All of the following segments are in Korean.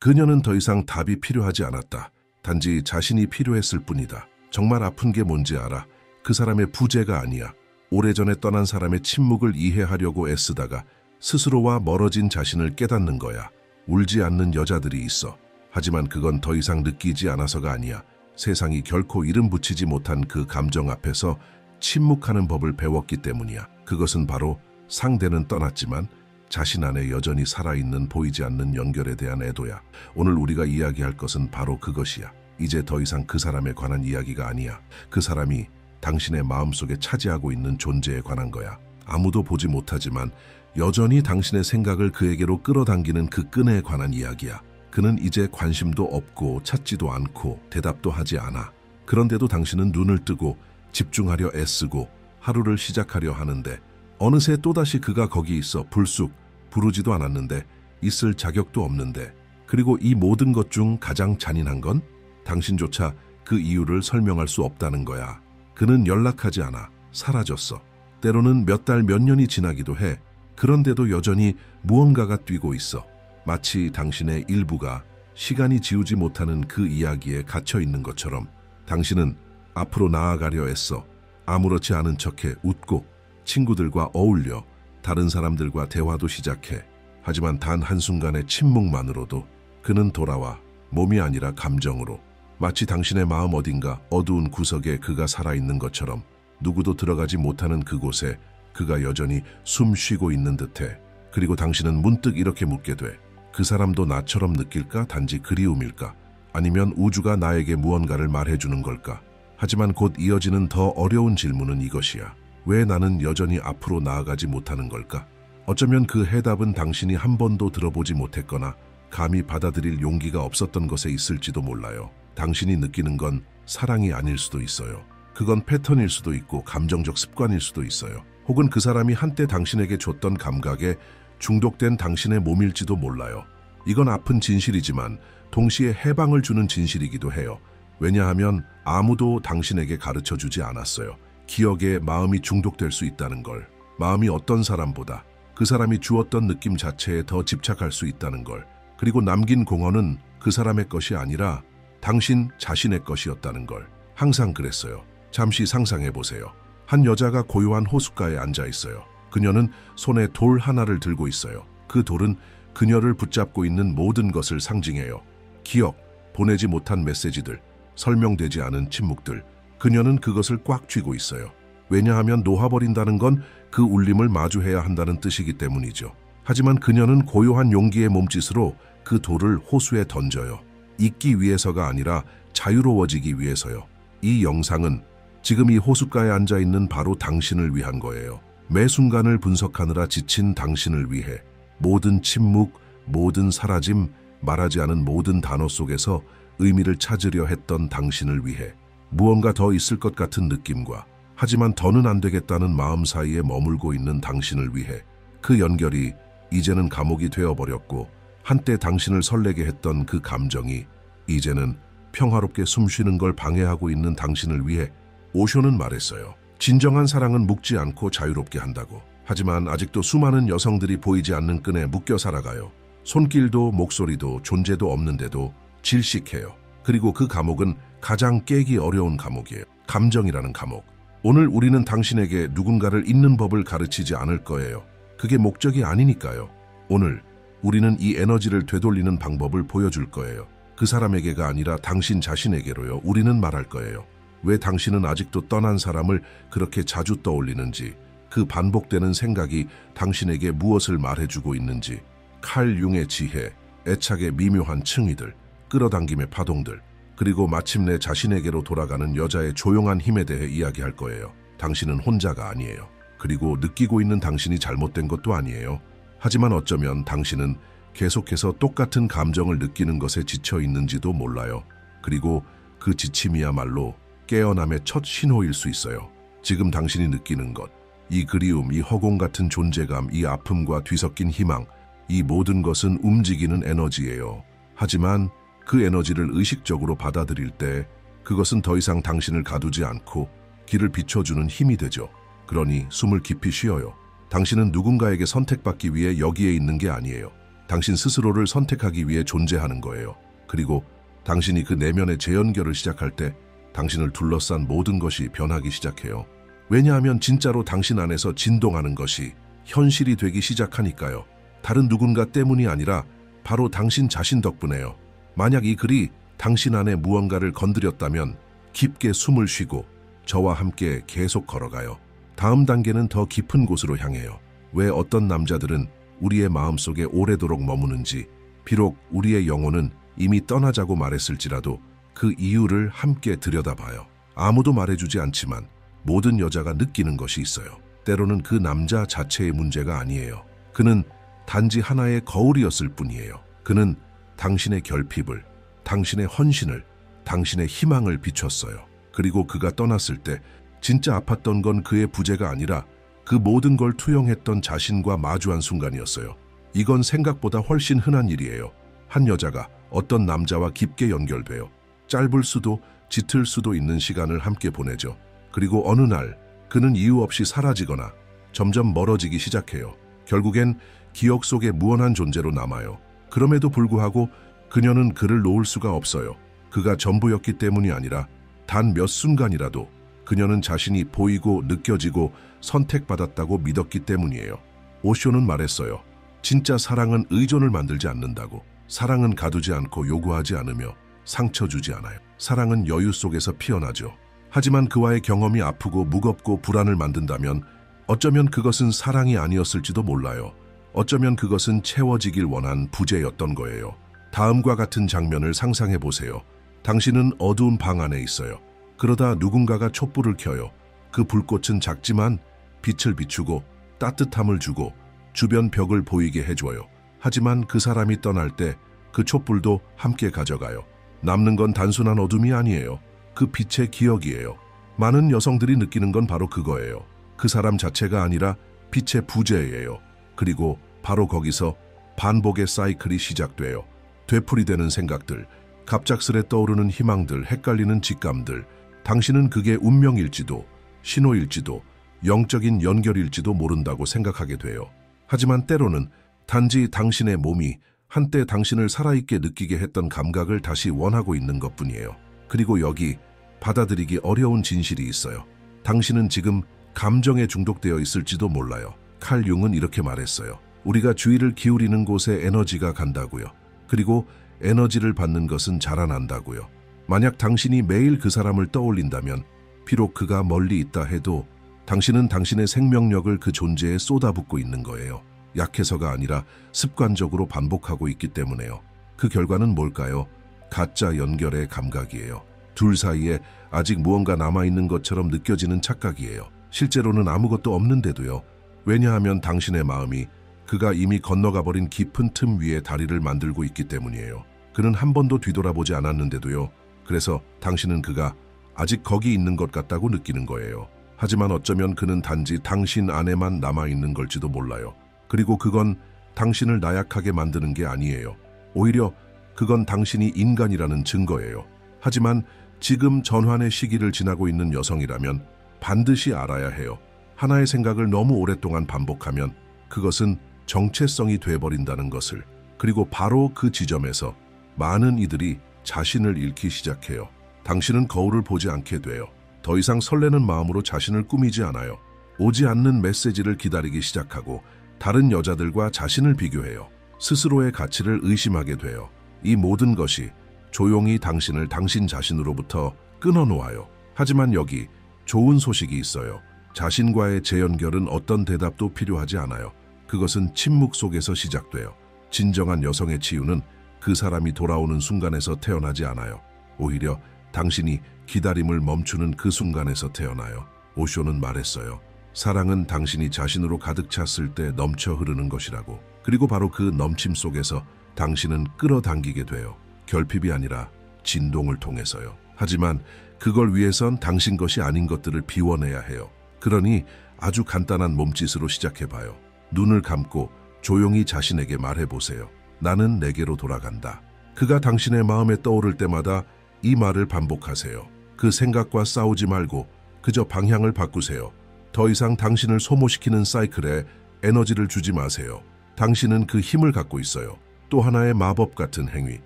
그녀는 더 이상 답이 필요하지 않았다. 단지 자신이 필요했을 뿐이다. 정말 아픈 게 뭔지 알아. 그 사람의 부재가 아니야. 오래전에 떠난 사람의 침묵을 이해하려고 애쓰다가 스스로와 멀어진 자신을 깨닫는 거야. 울지 않는 여자들이 있어. 하지만 그건 더 이상 느끼지 않아서가 아니야. 세상이 결코 이름 붙이지 못한 그 감정 앞에서 침묵하는 법을 배웠기 때문이야. 그것은 바로 상대는 떠났지만 자신 안에 여전히 살아있는 보이지 않는 연결에 대한 애도야. 오늘 우리가 이야기할 것은 바로 그것이야. 이제 더 이상 그 사람에 관한 이야기가 아니야. 그 사람이 당신의 마음속에 차지하고 있는 존재에 관한 거야. 아무도 보지 못하지만 여전히 당신의 생각을 그에게로 끌어당기는 그 끈에 관한 이야기야. 그는 이제 관심도 없고 찾지도 않고 대답도 하지 않아. 그런데도 당신은 눈을 뜨고 집중하려 애쓰고 하루를 시작하려 하는데 어느새 또다시 그가 거기 있어. 불쑥 부르지도 않았는데 있을 자격도 없는데, 그리고 이 모든 것 중 가장 잔인한 건 당신조차 그 이유를 설명할 수 없다는 거야. 그는 연락하지 않아. 사라졌어. 때로는 몇 달, 몇 년이 지나기도 해. 그런데도 여전히 무언가가 뛰고 있어. 마치 당신의 일부가 시간이 지우지 못하는 그 이야기에 갇혀 있는 것처럼. 당신은 앞으로 나아가려 애써. 아무렇지 않은 척해 웃고 친구들과 어울려 다른 사람들과 대화도 시작해. 하지만 단 한순간의 침묵만으로도 그는 돌아와. 몸이 아니라 감정으로. 마치 당신의 마음 어딘가 어두운 구석에 그가 살아있는 것처럼. 누구도 들어가지 못하는 그곳에 그가 여전히 숨 쉬고 있는 듯해. 그리고 당신은 문득 이렇게 묻게 돼. 그 사람도 나처럼 느낄까? 단지 그리움일까? 아니면 우주가 나에게 무언가를 말해주는 걸까? 하지만 곧 이어지는 더 어려운 질문은 이것이야. 왜 나는 여전히 앞으로 나아가지 못하는 걸까? 어쩌면 그 해답은 당신이 한 번도 들어보지 못했거나 감히 받아들일 용기가 없었던 것에 있을지도 몰라요. 당신이 느끼는 건 사랑이 아닐 수도 있어요. 그건 패턴일 수도 있고 감정적 습관일 수도 있어요. 혹은 그 사람이 한때 당신에게 줬던 감각에 중독된 당신의 몸일지도 몰라요. 이건 아픈 진실이지만 동시에 해방을 주는 진실이기도 해요. 왜냐하면 아무도 당신에게 가르쳐주지 않았어요. 기억에 마음이 중독될 수 있다는 걸. 마음이 어떤 사람보다 그 사람이 주었던 느낌 자체에 더 집착할 수 있다는 걸. 그리고 남긴 공헌은 그 사람의 것이 아니라 당신 자신의 것이었다는 걸. 항상 그랬어요. 잠시 상상해보세요. 한 여자가 고요한 호숫가에 앉아 있어요. 그녀는 손에 돌 하나를 들고 있어요. 그 돌은 그녀를 붙잡고 있는 모든 것을 상징해요. 기억, 보내지 못한 메시지들, 설명되지 않은 침묵들. 그녀는 그것을 꽉 쥐고 있어요. 왜냐하면 놓아버린다는 건 그 울림을 마주해야 한다는 뜻이기 때문이죠. 하지만 그녀는 고요한 용기의 몸짓으로 그 돌을 호수에 던져요. 잊기 위해서가 아니라 자유로워지기 위해서요. 이 영상은 지금 이 호숫가에 앉아있는 바로 당신을 위한 거예요. 매 순간을 분석하느라 지친 당신을 위해. 모든 침묵, 모든 사라짐, 말하지 않은 모든 단어 속에서 의미를 찾으려 했던 당신을 위해. 무언가 더 있을 것 같은 느낌과 하지만 더는 안 되겠다는 마음 사이에 머물고 있는 당신을 위해. 그 연결이 이제는 감옥이 되어버렸고 한때 당신을 설레게 했던 그 감정이 이제는 평화롭게 숨쉬는 걸 방해하고 있는 당신을 위해. 오쇼는 말했어요. 진정한 사랑은 묶지 않고 자유롭게 한다고. 하지만 아직도 수많은 여성들이 보이지 않는 끈에 묶여 살아가요. 손길도 목소리도 존재도 없는데도 질식해요. 그리고 그 감옥은 가장 깨기 어려운 감옥이에요. 감정이라는 감옥. 오늘 우리는 당신에게 누군가를 잊는 법을 가르치지 않을 거예요. 그게 목적이 아니니까요. 오늘 우리는 이 에너지를 되돌리는 방법을 보여줄 거예요. 그 사람에게가 아니라 당신 자신에게로요. 우리는 말할 거예요. 왜 당신은 아직도 떠난 사람을 그렇게 자주 떠올리는지, 그 반복되는 생각이 당신에게 무엇을 말해주고 있는지. 칼 융의 지혜, 애착의 미묘한 층위들, 끌어당김의 파동들, 그리고 마침내 자신에게로 돌아가는 여자의 조용한 힘에 대해 이야기할 거예요. 당신은 혼자가 아니에요. 그리고 느끼고 있는 당신이 잘못된 것도 아니에요. 하지만 어쩌면 당신은 계속해서 똑같은 감정을 느끼는 것에 지쳐 있는지도 몰라요. 그리고 그 지침이야말로 깨어남의 첫 신호일 수 있어요. 지금 당신이 느끼는 것, 이 그리움, 이 허공 같은 존재감, 이 아픔과 뒤섞인 희망, 이 모든 것은 움직이는 에너지예요. 하지만 그 에너지를 의식적으로 받아들일 때 그것은 더 이상 당신을 가두지 않고 길을 비춰주는 힘이 되죠. 그러니 숨을 깊이 쉬어요. 당신은 누군가에게 선택받기 위해 여기에 있는 게 아니에요. 당신 스스로를 선택하기 위해 존재하는 거예요. 그리고 당신이 그 내면의 재연결을 시작할 때 당신을 둘러싼 모든 것이 변하기 시작해요. 왜냐하면 진짜로 당신 안에서 진동하는 것이 현실이 되기 시작하니까요. 다른 누군가 때문이 아니라 바로 당신 자신 덕분에요. 만약 이 글이 당신 안에 무언가를 건드렸다면 깊게 숨을 쉬고 저와 함께 계속 걸어가요. 다음 단계는 더 깊은 곳으로 향해요. 왜 어떤 남자들은 우리의 마음속에 오래도록 머무는지, 비록 우리의 영혼은 이미 떠나자고 말했을지라도 그 이유를 함께 들여다봐요. 아무도 말해주지 않지만 모든 여자가 느끼는 것이 있어요. 때로는 그 남자 자체의 문제가 아니에요. 그는 단지 하나의 거울이었을 뿐이에요. 그는 당신의 결핍을, 당신의 헌신을, 당신의 희망을 비췄어요. 그리고 그가 떠났을 때 진짜 아팠던 건 그의 부재가 아니라 그 모든 걸 투영했던 자신과 마주한 순간이었어요. 이건 생각보다 훨씬 흔한 일이에요. 한 여자가 어떤 남자와 깊게 연결돼요. 짧을 수도 짙을 수도 있는 시간을 함께 보내죠. 그리고 어느 날 그는 이유 없이 사라지거나 점점 멀어지기 시작해요. 결국엔 기억 속에 무한한 존재로 남아요. 그럼에도 불구하고 그녀는 그를 놓을 수가 없어요. 그가 전부였기 때문이 아니라 단 몇 순간이라도 그녀는 자신이 보이고 느껴지고 선택받았다고 믿었기 때문이에요. 오쇼는 말했어요. 진짜 사랑은 의존을 만들지 않는다고. 사랑은 가두지 않고 요구하지 않으며 상처 주지 않아요. 사랑은 여유 속에서 피어나죠. 하지만 그와의 경험이 아프고 무겁고 불안을 만든다면 어쩌면 그것은 사랑이 아니었을지도 몰라요. 어쩌면 그것은 채워지길 원한 부재였던 거예요. 다음과 같은 장면을 상상해 보세요. 당신은 어두운 방 안에 있어요. 그러다 누군가가 촛불을 켜요. 그 불꽃은 작지만 빛을 비추고 따뜻함을 주고 주변 벽을 보이게 해줘요. 하지만 그 사람이 떠날 때 그 촛불도 함께 가져가요. 남는 건 단순한 어둠이 아니에요. 그 빛의 기억이에요. 많은 여성들이 느끼는 건 바로 그거예요. 그 사람 자체가 아니라 빛의 부재예요. 그리고 바로 거기서 반복의 사이클이 시작돼요. 되풀이되는 생각들, 갑작스레 떠오르는 희망들, 헷갈리는 직감들. 당신은 그게 운명일지도, 신호일지도, 영적인 연결일지도 모른다고 생각하게 돼요. 하지만 때로는 단지 당신의 몸이 한때 당신을 살아있게 느끼게 했던 감각을 다시 원하고 있는 것뿐이에요. 그리고 여기 받아들이기 어려운 진실이 있어요. 당신은 지금 감정에 중독되어 있을지도 몰라요. 칼 융은 이렇게 말했어요. 우리가 주의를 기울이는 곳에 에너지가 간다고요. 그리고 에너지를 받는 것은 자라난다고요. 만약 당신이 매일 그 사람을 떠올린다면 비록 그가 멀리 있다 해도 당신은 당신의 생명력을 그 존재에 쏟아붓고 있는 거예요. 약해서가 아니라 습관적으로 반복하고 있기 때문에요. 그 결과는 뭘까요? 가짜 연결의 감각이에요. 둘 사이에 아직 무언가 남아있는 것처럼 느껴지는 착각이에요. 실제로는 아무것도 없는데도요. 왜냐하면 당신의 마음이 그가 이미 건너가버린 깊은 틈 위에 다리를 만들고 있기 때문이에요. 그는 한 번도 뒤돌아보지 않았는데도요. 그래서 당신은 그가 아직 거기 있는 것 같다고 느끼는 거예요. 하지만 어쩌면 그는 단지 당신 안에만 남아있는 걸지도 몰라요. 그리고 그건 당신을 나약하게 만드는 게 아니에요. 오히려 그건 당신이 인간이라는 증거예요. 하지만 지금 전환의 시기를 지나고 있는 여성이라면 반드시 알아야 해요. 하나의 생각을 너무 오랫동안 반복하면 그것은 정체성이 돼버린다는 것을. 그리고 바로 그 지점에서 많은 이들이 자신을 잃기 시작해요. 당신은 거울을 보지 않게 돼요. 더 이상 설레는 마음으로 자신을 꾸미지 않아요. 오지 않는 메시지를 기다리기 시작하고 다른 여자들과 자신을 비교해요. 스스로의 가치를 의심하게 돼요. 이 모든 것이 조용히 당신을 당신 자신으로부터 끊어놓아요. 하지만 여기 좋은 소식이 있어요. 자신과의 재연결은 어떤 대답도 필요하지 않아요. 그것은 침묵 속에서 시작돼요. 진정한 여성의 치유는 그 사람이 돌아오는 순간에서 태어나지 않아요. 오히려 당신이 기다림을 멈추는 그 순간에서 태어나요. 오쇼는 말했어요. 사랑은 당신이 자신으로 가득 찼을 때 넘쳐 흐르는 것이라고. 그리고 바로 그 넘침 속에서 당신은 끌어당기게 돼요. 결핍이 아니라 진동을 통해서요. 하지만 그걸 위해선 당신 것이 아닌 것들을 비워내야 해요. 그러니 아주 간단한 몸짓으로 시작해봐요. 눈을 감고 조용히 자신에게 말해보세요. 나는 내게로 돌아간다. 그가 당신의 마음에 떠오를 때마다 이 말을 반복하세요. 그 생각과 싸우지 말고 그저 방향을 바꾸세요. 더 이상 당신을 소모시키는 사이클에 에너지를 주지 마세요. 당신은 그 힘을 갖고 있어요. 또 하나의 마법 같은 행위,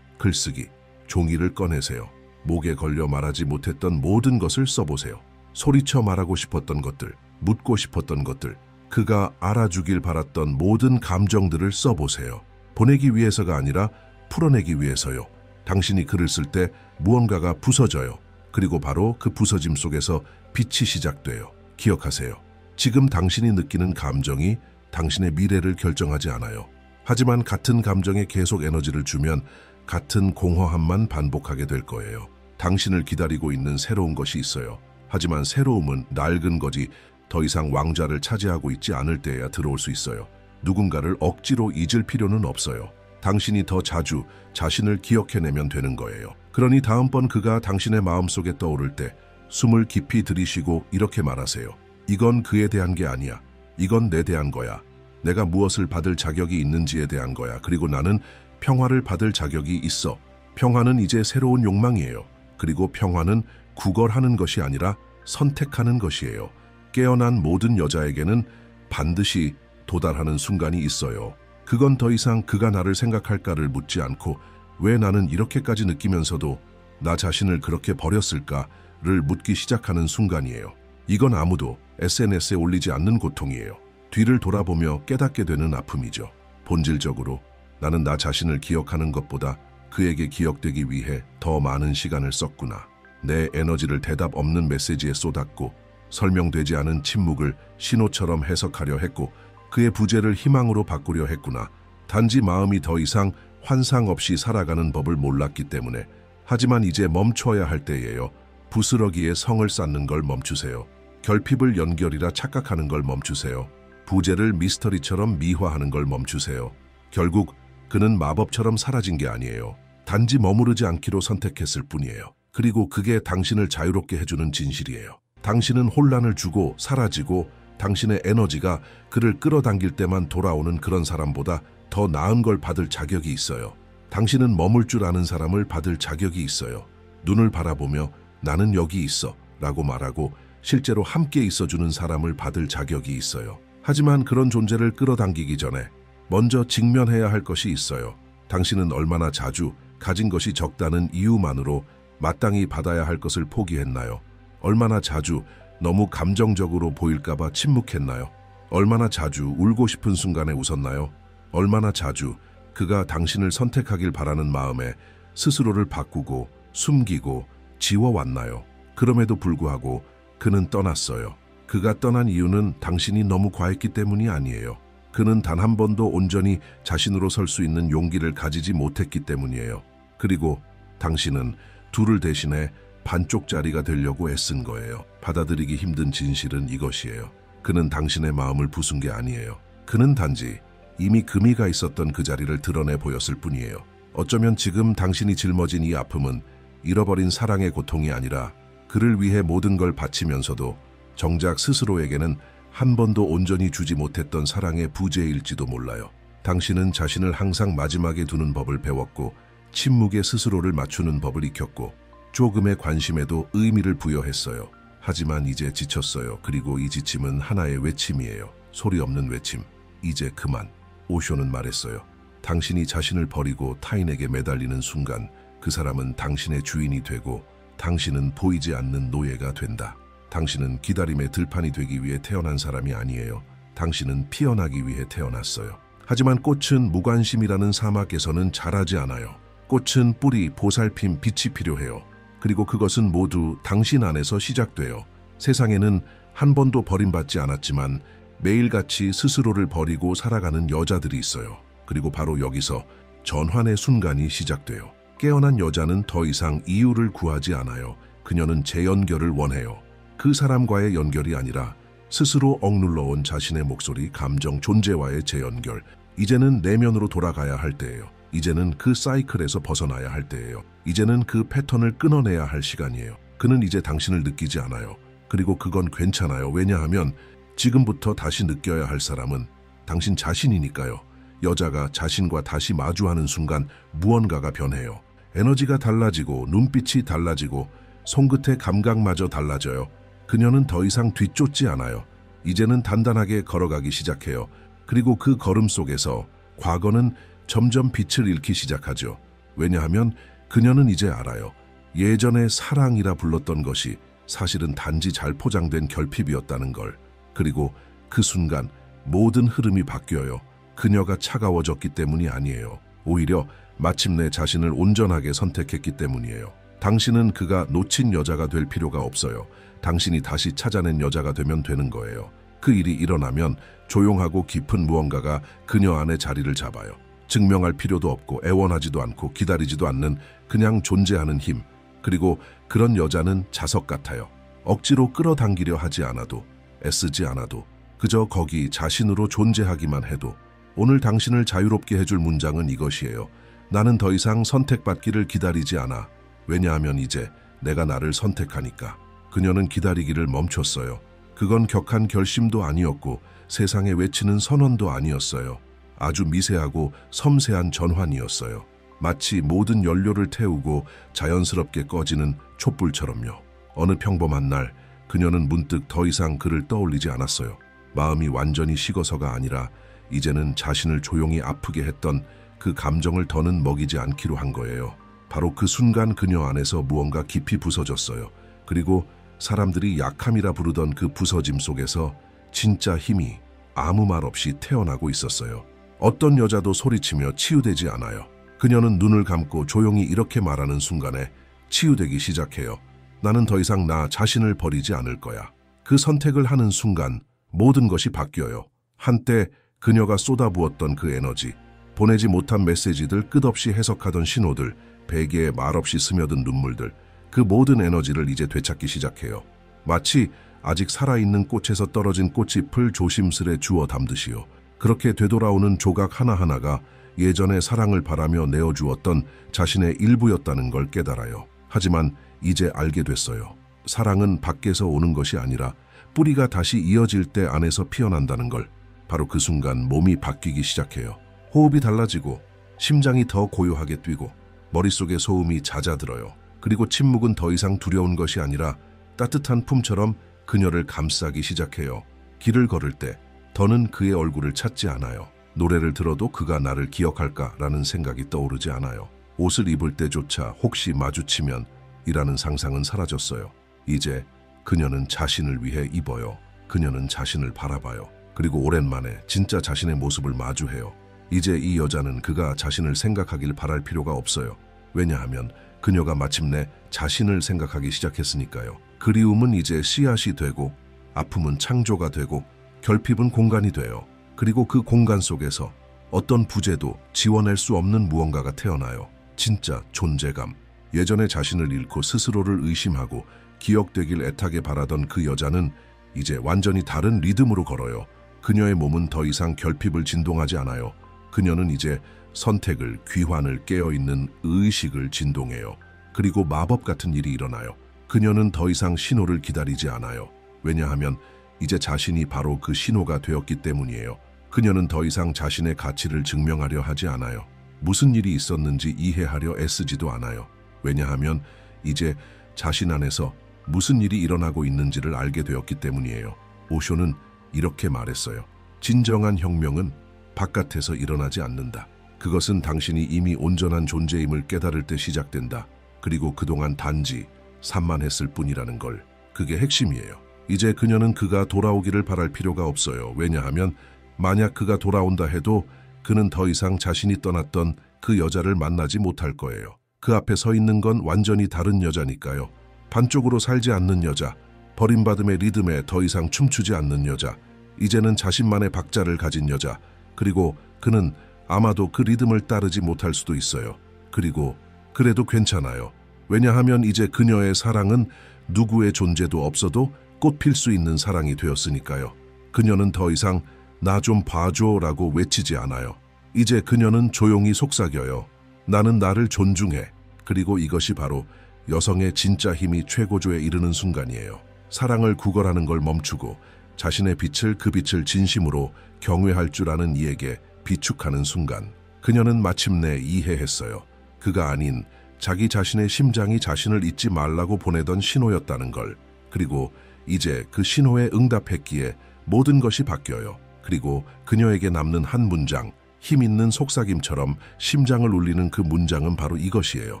글쓰기. 종이를 꺼내세요. 목에 걸려 말하지 못했던 모든 것을 써보세요. 소리쳐 말하고 싶었던 것들, 묻고 싶었던 것들, 그가 알아주길 바랐던 모든 감정들을 써보세요. 보내기 위해서가 아니라 풀어내기 위해서요. 당신이 글을 쓸 때 무언가가 부서져요. 그리고 바로 그 부서짐 속에서 빛이 시작돼요. 기억하세요. 지금 당신이 느끼는 감정이 당신의 미래를 결정하지 않아요. 하지만 같은 감정에 계속 에너지를 주면 같은 공허함만 반복하게 될 거예요. 당신을 기다리고 있는 새로운 것이 있어요. 하지만 새로움은 낡은 것이 더 이상 왕좌를 차지하고 있지 않을 때에야 들어올 수 있어요. 누군가를 억지로 잊을 필요는 없어요. 당신이 더 자주 자신을 기억해내면 되는 거예요. 그러니 다음번 그가 당신의 마음속에 떠오를 때 숨을 깊이 들이쉬고 이렇게 말하세요. 이건 그에 대한 게 아니야. 이건 내 대한 거야. 내가 무엇을 받을 자격이 있는지에 대한 거야. 그리고 나는 평화를 받을 자격이 있어. 평화는 이제 새로운 욕망이에요. 그리고 평화는 구걸하는 것이 아니라 선택하는 것이에요. 깨어난 모든 여자에게는 반드시 도달하는 순간이 있어요. 그건 더 이상 그가 나를 생각할까를 묻지 않고 왜 나는 이렇게까지 느끼면서도 나 자신을 그렇게 버렸을까를 묻기 시작하는 순간이에요. 이건 아무도 SNS에 올리지 않는 고통이에요. 뒤를 돌아보며 깨닫게 되는 아픔이죠. 본질적으로 나는 나 자신을 기억하는 것보다 그에게 기억되기 위해 더 많은 시간을 썼구나. 내 에너지를 대답 없는 메시지에 쏟았고 설명되지 않은 침묵을 신호처럼 해석하려 했고 그의 부재를 희망으로 바꾸려 했구나. 단지 마음이 더 이상 환상 없이 살아가는 법을 몰랐기 때문에. 하지만 이제 멈춰야 할 때예요. 부스러기에 성을 쌓는 걸 멈추세요. 결핍을 연결이라 착각하는 걸 멈추세요. 부재를 미스터리처럼 미화하는 걸 멈추세요. 결국 그는 마법처럼 사라진 게 아니에요. 단지 머무르지 않기로 선택했을 뿐이에요. 그리고 그게 당신을 자유롭게 해주는 진실이에요. 당신은 혼란을 주고 사라지고 당신의 에너지가 그를 끌어당길 때만 돌아오는 그런 사람보다 더 나은 걸 받을 자격이 있어요. 당신은 머물 줄 아는 사람을 받을 자격이 있어요. 눈을 바라보며 나는 여기 있어 라고 말하고 실제로 함께 있어주는 사람을 받을 자격이 있어요. 하지만 그런 존재를 끌어당기기 전에 먼저 직면해야 할 것이 있어요. 당신은 얼마나 자주 가진 것이 적다는 이유만으로 마땅히 받아야 할 것을 포기했나요? 얼마나 자주 너무 감정적으로 보일까봐 침묵했나요? 얼마나 자주 울고 싶은 순간에 웃었나요? 얼마나 자주 그가 당신을 선택하길 바라는 마음에 스스로를 바꾸고 숨기고 지워왔나요? 그럼에도 불구하고 그는 떠났어요. 그가 떠난 이유는 당신이 너무 과했기 때문이 아니에요. 그는 단 한 번도 온전히 자신으로 설 수 있는 용기를 가지지 못했기 때문이에요. 그리고 당신은 둘을 대신해 반쪽짜리가 되려고 애쓴 거예요. 받아들이기 힘든 진실은 이것이에요. 그는 당신의 마음을 부순 게 아니에요. 그는 단지 이미 금이가 있었던 그 자리를 드러내 보였을 뿐이에요. 어쩌면 지금 당신이 짊어진 이 아픔은 잃어버린 사랑의 고통이 아니라 그를 위해 모든 걸 바치면서도 정작 스스로에게는 한 번도 온전히 주지 못했던 사랑의 부재일지도 몰라요. 당신은 자신을 항상 마지막에 두는 법을 배웠고 침묵에 스스로를 맞추는 법을 익혔고 조금의 관심에도 의미를 부여했어요. 하지만 이제 지쳤어요. 그리고 이 지침은 하나의 외침이에요. 소리 없는 외침. 이제 그만. 오쇼는 말했어요. 당신이 자신을 버리고 타인에게 매달리는 순간 그 사람은 당신의 주인이 되고 당신은 보이지 않는 노예가 된다. 당신은 기다림의 들판이 되기 위해 태어난 사람이 아니에요. 당신은 피어나기 위해 태어났어요. 하지만 꽃은 무관심이라는 사막에서는 자라지 않아요. 꽃은 뿌리, 보살핌, 빛이 필요해요. 그리고 그것은 모두 당신 안에서 시작돼요. 세상에는 한 번도 버림받지 않았지만 매일같이 스스로를 버리고 살아가는 여자들이 있어요. 그리고 바로 여기서 전환의 순간이 시작돼요. 깨어난 여자는 더 이상 이유를 구하지 않아요. 그녀는 재연결을 원해요. 그 사람과의 연결이 아니라 스스로 억눌러온 자신의 목소리, 감정, 존재와의 재연결. 이제는 내면으로 돌아가야 할 때예요. 이제는 그 사이클에서 벗어나야 할 때예요. 이제는 그 패턴을 끊어내야 할 시간이에요. 그는 이제 당신을 느끼지 않아요. 그리고 그건 괜찮아요. 왜냐하면 지금부터 다시 느껴야 할 사람은 당신 자신이니까요. 여자가 자신과 다시 마주하는 순간 무언가가 변해요. 에너지가 달라지고 눈빛이 달라지고 손끝의 감각마저 달라져요. 그녀는 더 이상 뒤쫓지 않아요. 이제는 단단하게 걸어가기 시작해요. 그리고 그 걸음 속에서 과거는 점점 빛을 잃기 시작하죠. 왜냐하면 그녀는 이제 알아요. 예전에 사랑이라 불렀던 것이 사실은 단지 잘 포장된 결핍이었다는 걸. 그리고 그 순간 모든 흐름이 바뀌어요. 그녀가 차가워졌기 때문이 아니에요. 오히려 마침내 자신을 온전하게 선택했기 때문이에요. 당신은 그가 놓친 여자가 될 필요가 없어요. 당신이 다시 찾아낸 여자가 되면 되는 거예요. 그 일이 일어나면 조용하고 깊은 무언가가 그녀 안에 자리를 잡아요. 증명할 필요도 없고 애원하지도 않고 기다리지도 않는 그냥 존재하는 힘. 그리고 그런 여자는 자석 같아요. 억지로 끌어당기려 하지 않아도, 애쓰지 않아도, 그저 거기 자신으로 존재하기만 해도. 오늘 당신을 자유롭게 해줄 문장은 이것이에요. 나는 더 이상 선택받기를 기다리지 않아. 왜냐하면 이제 내가 나를 선택하니까. 그녀는 기다리기를 멈췄어요. 그건 격한 결심도 아니었고 세상에 외치는 선언도 아니었어요. 아주 미세하고 섬세한 전환이었어요. 마치 모든 연료를 태우고 자연스럽게 꺼지는 촛불처럼요. 어느 평범한 날 그녀는 문득 더 이상 그를 떠올리지 않았어요. 마음이 완전히 식어서가 아니라 이제는 자신을 조용히 아프게 했던 그 감정을 더는 먹이지 않기로 한 거예요. 바로 그 순간 그녀 안에서 무언가 깊이 부서졌어요. 그리고 사람들이 약함이라 부르던 그 부서짐 속에서 진짜 힘이 아무 말 없이 태어나고 있었어요. 어떤 여자도 소리치며 치유되지 않아요. 그녀는 눈을 감고 조용히 이렇게 말하는 순간에 치유되기 시작해요. 나는 더 이상 나 자신을 버리지 않을 거야. 그 선택을 하는 순간 모든 것이 바뀌어요. 한때 그녀가 쏟아부었던 그 에너지, 보내지 못한 메시지들, 끝없이 해석하던 신호들, 베개에 말없이 스며든 눈물들, 그 모든 에너지를 이제 되찾기 시작해요. 마치 아직 살아있는 꽃에서 떨어진 꽃잎을 조심스레 주워 담듯이요. 그렇게 되돌아오는 조각 하나하나가 예전에 사랑을 바라며 내어주었던 자신의 일부였다는 걸 깨달아요. 하지만 이제 알게 됐어요. 사랑은 밖에서 오는 것이 아니라 뿌리가 다시 이어질 때 안에서 피어난다는 걸. 바로 그 순간 몸이 바뀌기 시작해요. 호흡이 달라지고 심장이 더 고요하게 뛰고 머릿속에 소음이 잦아들어요. 그리고 침묵은 더 이상 두려운 것이 아니라 따뜻한 품처럼 그녀를 감싸기 시작해요. 길을 걸을 때 더는 그의 얼굴을 찾지 않아요. 노래를 들어도 그가 나를 기억할까라는 생각이 떠오르지 않아요. 옷을 입을 때조차 혹시 마주치면 이라는 상상은 사라졌어요. 이제 그녀는 자신을 위해 입어요. 그녀는 자신을 바라봐요. 그리고 오랜만에 진짜 자신의 모습을 마주해요. 이제 이 여자는 그가 자신을 생각하길 바랄 필요가 없어요. 왜냐하면 그녀가 마침내 자신을 생각하기 시작했으니까요. 그리움은 이제 씨앗이 되고 아픔은 창조가 되고 결핍은 공간이 돼요. 그리고 그 공간 속에서 어떤 부재도 지워낼 수 없는 무언가가 태어나요. 진짜 존재감. 예전에 자신을 잃고 스스로를 의심하고 기억되길 애타게 바라던 그 여자는 이제 완전히 다른 리듬으로 걸어요. 그녀의 몸은 더 이상 결핍을 진동하지 않아요. 그녀는 이제 선택을, 귀환을, 깨어있는 의식을 진동해요. 그리고 마법 같은 일이 일어나요. 그녀는 더 이상 신호를 기다리지 않아요. 왜냐하면 이제 자신이 바로 그 신호가 되었기 때문이에요. 그녀는 더 이상 자신의 가치를 증명하려 하지 않아요. 무슨 일이 있었는지 이해하려 애쓰지도 않아요. 왜냐하면 이제 자신 안에서 무슨 일이 일어나고 있는지를 알게 되었기 때문이에요. 오쇼는 이렇게 말했어요. 진정한 혁명은 바깥에서 일어나지 않는다. 그것은 당신이 이미 온전한 존재임을 깨달을 때 시작된다. 그리고 그동안 단지 산만했을 뿐이라는 걸. 그게 핵심이에요. 이제 그녀는 그가 돌아오기를 바랄 필요가 없어요. 왜냐하면 만약 그가 돌아온다 해도 그는 더 이상 자신이 떠났던 그 여자를 만나지 못할 거예요. 그 앞에 서 있는 건 완전히 다른 여자니까요. 반쪽으로 살지 않는 여자, 버림받음의 리듬에 더 이상 춤추지 않는 여자, 이제는 자신만의 박자를 가진 여자, 그리고 그는 아마도 그 리듬을 따르지 못할 수도 있어요. 그리고 그래도 괜찮아요. 왜냐하면 이제 그녀의 사랑은 누구의 존재도 없어도 꽃필 수 있는 사랑이 되었으니까요. 그녀는 더 이상 나 좀 봐줘라고 외치지 않아요. 이제 그녀는 조용히 속삭여요. 나는 나를 존중해. 그리고 이것이 바로 여성의 진짜 힘이 최고조에 이르는 순간이에요. 사랑을 구걸하는 걸 멈추고 자신의 빛을, 그 빛을 진심으로 경외할 줄 아는 이에게 비축하는 순간, 그녀는 마침내 이해했어요. 그가 아닌 자기 자신의 심장이 자신을 잊지 말라고 보내던 신호였다는 걸. 그리고 이제 그 신호에 응답했기에 모든 것이 바뀌어요. 그리고 그녀에게 남는 한 문장, 힘 있는 속삭임처럼 심장을 울리는 그 문장은 바로 이것이에요.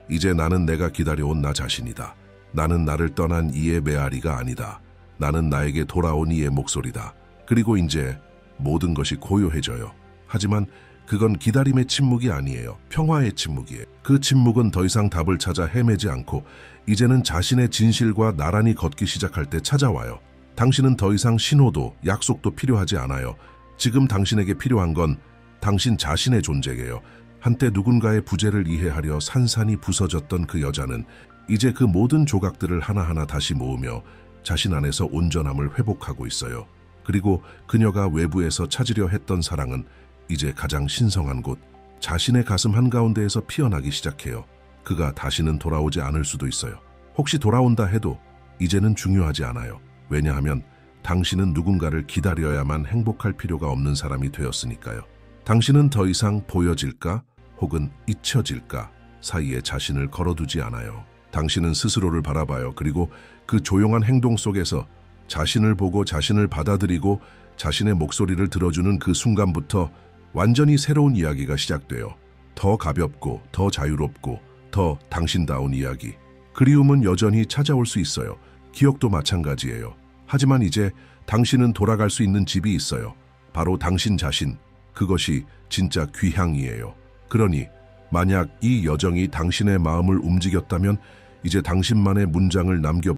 이제 나는 내가 기다려온 나 자신이다. 나는 나를 떠난 이의 메아리가 아니다. 나는 나에게 돌아온 이의 목소리다. 그리고 이제 모든 것이 고요해져요. 하지만 그건 기다림의 침묵이 아니에요. 평화의 침묵이에요. 그 침묵은 더 이상 답을 찾아 헤매지 않고 이제는 자신의 진실과 나란히 걷기 시작할 때 찾아와요. 당신은 더 이상 신호도 약속도 필요하지 않아요. 지금 당신에게 필요한 건 당신 자신의 존재예요. 한때 누군가의 부재를 이해하려 산산이 부서졌던 그 여자는 이제 그 모든 조각들을 하나하나 다시 모으며 자신 안에서 온전함을 회복하고 있어요. 그리고 그녀가 외부에서 찾으려 했던 사랑은 이제 가장 신성한 곳, 자신의 가슴 한가운데에서 피어나기 시작해요. 그가 다시는 돌아오지 않을 수도 있어요. 혹시 돌아온다 해도 이제는 중요하지 않아요. 왜냐하면 당신은 누군가를 기다려야만 행복할 필요가 없는 사람이 되었으니까요. 당신은 더 이상 보여질까 혹은 잊혀질까 사이에 자신을 걸어두지 않아요. 당신은 스스로를 바라봐요. 그리고 그 조용한 행동 속에서 자신을 보고 자신을 받아들이고 자신의 목소리를 들어주는 그 순간부터 완전히 새로운 이야기가 시작돼요. 더 가볍고 더 자유롭고 더 당신다운 이야기. 그리움은 여전히 찾아올 수 있어요. 기억도 마찬가지예요. 하지만 이제 당신은 돌아갈 수 있는 집이 있어요. 바로 당신 자신. 그것이 진짜 귀향이에요. 그러니 만약 이 여정이 당신의 마음을 움직였다면 이제 당신만의 문장을 남겨